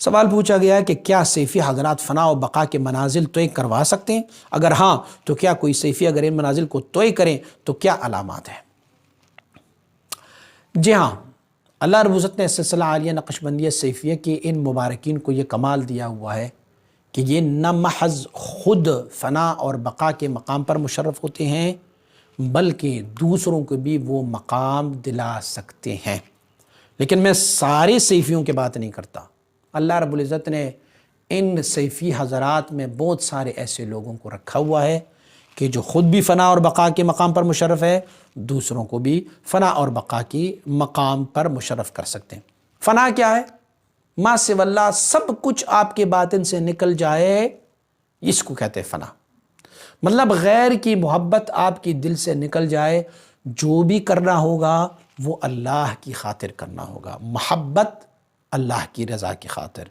سوال پوچھا گیا ہے کہ کیا صوفی حضرات فنا و بقا کے منازل طے کروا سکتے ہیں؟ اگر ہاں تو کیا کوئی صوفی اگر ان منازل کو طے کریں تو کیا علامات ہیں؟ جی ہاں، اللہ رب العزت نے سلسلہ عالیہ نقشبندیہ صوفیہ کے ان مبارکین کو یہ کمال دیا ہوا ہے کہ یہ نہ محض خود فنا اور بقا کے مقام پر مشرف ہوتے ہیں بلکہ دوسروں کو بھی وہ مقام دلا سکتے ہیں۔ لیکن میں سارے صوفیوں کی بات نہیں کرتا۔ اللہ رب العزت نے ان صوفی حضرات میں بہت سارے ایسے لوگوں کو رکھا ہوا ہے کہ جو خود بھی فنا اور بقا کے مقام پر مشرف ہے، دوسروں کو بھی فنا اور بقا کی مقام پر مشرف کر سکتے ہیں۔ فنا کیا ہے؟ ما سوی اللہ سب کچھ آپ کے باطن سے نکل جائے، اس کو کہتے ہیں فنا۔ مطلب غیر کی محبت آپ کی دل سے نکل جائے، جو بھی کرنا ہوگا وہ اللہ کی خاطر کرنا ہوگا، محبت اللہ کی رضا کی خاطر،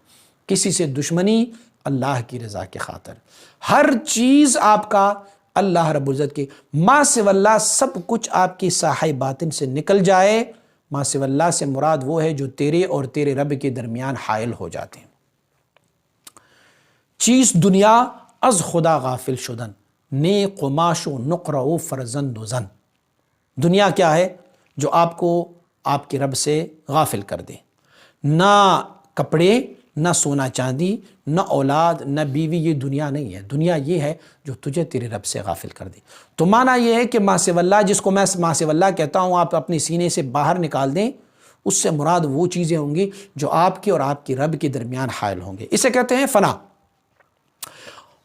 کسی سے دشمنی اللہ کی رضا کی خاطر، ہر چیز آپ کا اللہ رب العزت کی، ما سوی اللہ سب کچھ آپ کی ساحہ باطن سے نکل جائے۔ ما سوی اللہ سے مراد وہ ہے جو تیرے اور تیرے رب کے درمیان حائل ہو جاتے ہیں۔ چیز دنیا از خدا غافل شدن، نیک و معاش و نقرہ و فرزند و زن۔ دنیا کیا ہے؟ جو آپ کو آپ کے رب سے غافل کر دے۔ نہ کپڑے، نہ سونا چاندی، نہ اولاد، نہ بیوی، یہ دنیا نہیں ہے۔ دنیا یہ ہے جو تجھے تیرے رب سے غافل کر دے۔ تو معنی یہ ہے کہ ما سوی اللہ، جس کو میں ما سوی اللہ کہتا ہوں، آپ اپنے سینے سے باہر نکال دیں، اس سے مراد وہ چیزیں ہوں گی جو آپ کے اور آپ کے رب کے درمیان حائل ہوں گے۔ اسے کہتے ہیں فنا۔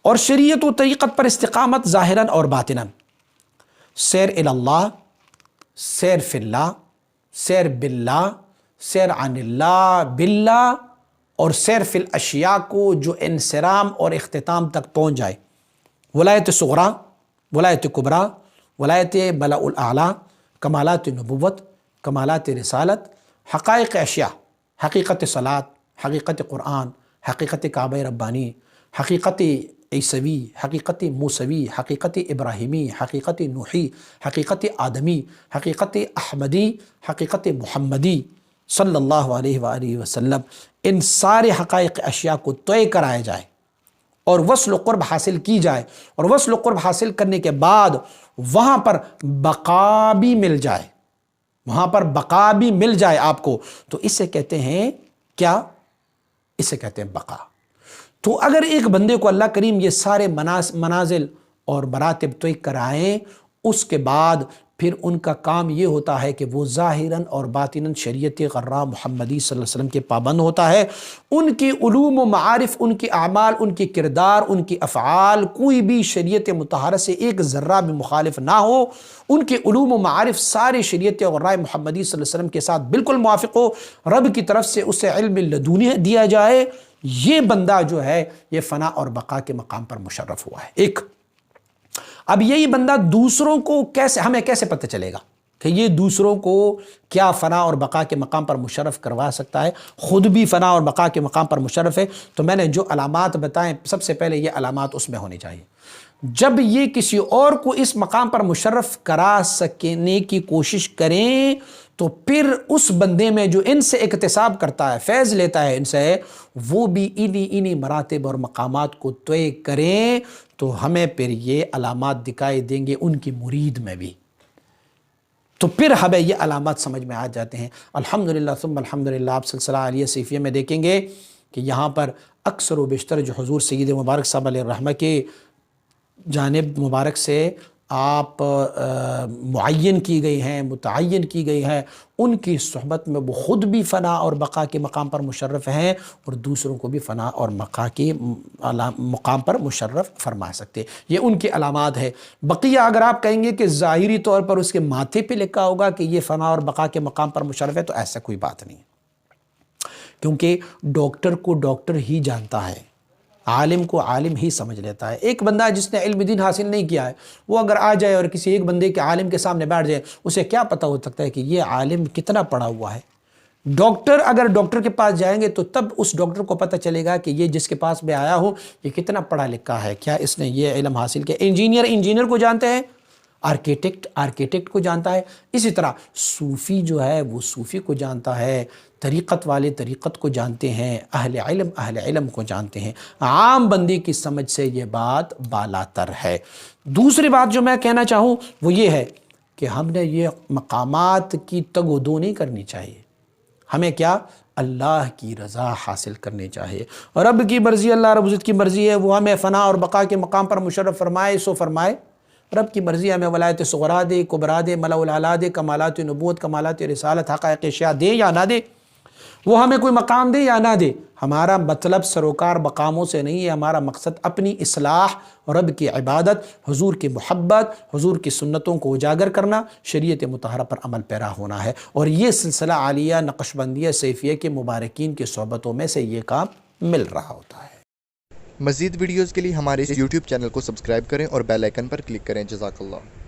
اور شریعت و طریقت پر استقامت ظاہراً اور باطناً، سیر اللہ، سیر فی اللہ، سیر باللہ، سیر عن اللہ باللہ، اور سیر فی الاشیاء کو جو انصرام اور اختتام تک پہنچ جائے۔ ولایت صغریٰ، ولایت کبریٰ، ولایت بلاء الاعلیٰ، کمالات نبوت، کمالات رسالت، حقائق اشیاء، حقیقت صلاۃ، حقیقت قرآن، حقیقت کعبہ ربانی، حقیقت عیسوی، حقیقت موسوی، حقیقت ابراہیمی، حقیقت نوحی، حقیقت آدمی، حقیقت احمدی، حقیقت محمدی صلی اللہ علیہ وآلہ وسلم، ان سارے حقائق اشیاء کو طے کرایا جائے اور وصل و قرب حاصل کی جائے، اور وصل و قرب حاصل کرنے کے بعد وہاں پر بقا بھی مل جائے، وہاں پر بقا بھی مل جائے آپ کو، تو اسے کہتے ہیں کیا؟ اسے کہتے ہیں بقا۔ تو اگر ایک بندے کو اللہ کریم یہ سارے منازل اور مراتب طے کرائیں، اس کے بعد پھر ان کا کام یہ ہوتا ہے کہ وہ ظاہراً اور باطناً شریعت غراء محمدی صلی اللہ علیہ وسلم کے پابند ہوتا ہے۔ ان کی علوم و معارف، ان کی اعمال، ان کی کردار، ان کی افعال، کوئی بھی شریعت مطہرہ سے ایک ذرہ بھی مخالف نہ ہو، ان کے علوم و معارف سارے شریعت غراء محمدی صلی اللہ علیہ وسلم کے ساتھ بالکل موافق ہو، رب کی طرف سے اسے علم لدنی دیا جائے، یہ بندہ جو ہے یہ فنا اور بقا کے مقام پر مشرف ہوا ہے۔ ایک اب یہی بندہ دوسروں کو ہمیں کیسے پتہ چلے گا کہ یہ دوسروں کو کیا فنا اور بقا کے مقام پر مشرف کروا سکتا ہے؟ خود بھی فنا اور بقا کے مقام پر مشرف ہے، تو میں نے جو علامات بتائیں سب سے پہلے یہ علامات اس میں ہونی چاہیے۔ جب یہ کسی اور کو اس مقام پر مشرف کرا سکنے کی کوشش کریں تو پھر اس بندے میں جو ان سے اکتساب کرتا ہے، فیض لیتا ہے ان سے، وہ بھی انہی مراتب اور مقامات کو طے کریں، تو ہمیں پھر یہ علامات دکھائی دیں گے ان کی مرید میں بھی، تو پھر ہمیں یہ علامات سمجھ میں آ جاتے ہیں۔ الحمدللہ ثم الحمدللہ، آپ سلسلہ عالیہ صوفیہ میں دیکھیں گے کہ یہاں پر اکثر و بیشتر جو حضور سید مبارک صاحب علیہ الرحمہ کے جانب مبارک سے آپ معین کی گئی ہیں، متعین کی گئی ہیں، ان کی صحبت میں وہ خود بھی فنا اور بقا کے مقام پر مشرف ہیں اور دوسروں کو بھی فنا اور بقا کے مقام پر مشرف فرما سکتے، یہ ان کی علامات ہے۔ بقیہ اگر آپ کہیں گے کہ ظاہری طور پر اس کے ماتھے پہ لکھا ہوگا کہ یہ فنا اور بقا کے مقام پر مشرف ہے، تو ایسا کوئی بات نہیں ہے، کیونکہ ڈاکٹر کو ڈاکٹر ہی جانتا ہے، عالم کو عالم ہی سمجھ لیتا ہے۔ ایک بندہ جس نے علم دین حاصل نہیں کیا ہے، وہ اگر آ جائے اور کسی ایک بندے کے عالم کے سامنے بیٹھ جائے، اسے کیا پتہ ہو سکتا ہے کہ یہ عالم کتنا پڑھا ہوا ہے؟ ڈاکٹر اگر ڈاکٹر کے پاس جائیں گے تو تب اس ڈاکٹر کو پتہ چلے گا کہ یہ جس کے پاس میں آیا ہو یہ کتنا پڑھا لکھا ہے، کیا اس نے یہ علم حاصل کیا۔ انجینئر کو جانتے ہیں، آرکیٹیکٹ کو جانتا ہے، اسی طرح صوفی جو ہے وہ صوفی کو جانتا ہے، طریقت والے طریقت کو جانتے ہیں، اہل علم کو جانتے ہیں، عام بندی کی سمجھ سے یہ بات بالاتر ہے۔ دوسری بات جو میں کہنا چاہوں وہ یہ ہے کہ ہم نے یہ مقامات کی تگ و دو نہیں کرنی چاہیے، ہمیں کیا اللہ کی رضا حاصل کرنی چاہیے، اور رب کی مرضی، اللہ رب العزت کی مرضی ہے، وہ ہمیں فنا اور بقا کے مقام پر مشرف فرمائے سو فرمائے۔ رب کی مرضی ہمیں ولایت صغرا دے، کبرا دے، ملأ الاعلیٰ دے، کمالات نبوت، کمالات رسالت، حقائق اشیاء دے یا نہ دے، وہ ہمیں کوئی مقام دے یا نہ دے، ہمارا مطلب سروکار مقاموں سے نہیں ہے، ہمارا مقصد اپنی اصلاح، رب کی عبادت، حضور کی محبت، حضور کی سنتوں کو اجاگر کرنا، شریعت مطہرہ پر عمل پیرا ہونا ہے، اور یہ سلسلہ عالیہ نقشبندیہ سیفیہ کے مبارکین کی صحبتوں میں سے یہ کام مل رہا ہوتا ہے۔ مزید ویڈیوز کے لیے ہمارے یوٹیوب چینل کو سبسکرائب کریں اور بیل آئیکن پر کلک کریں۔ جزاک اللہ۔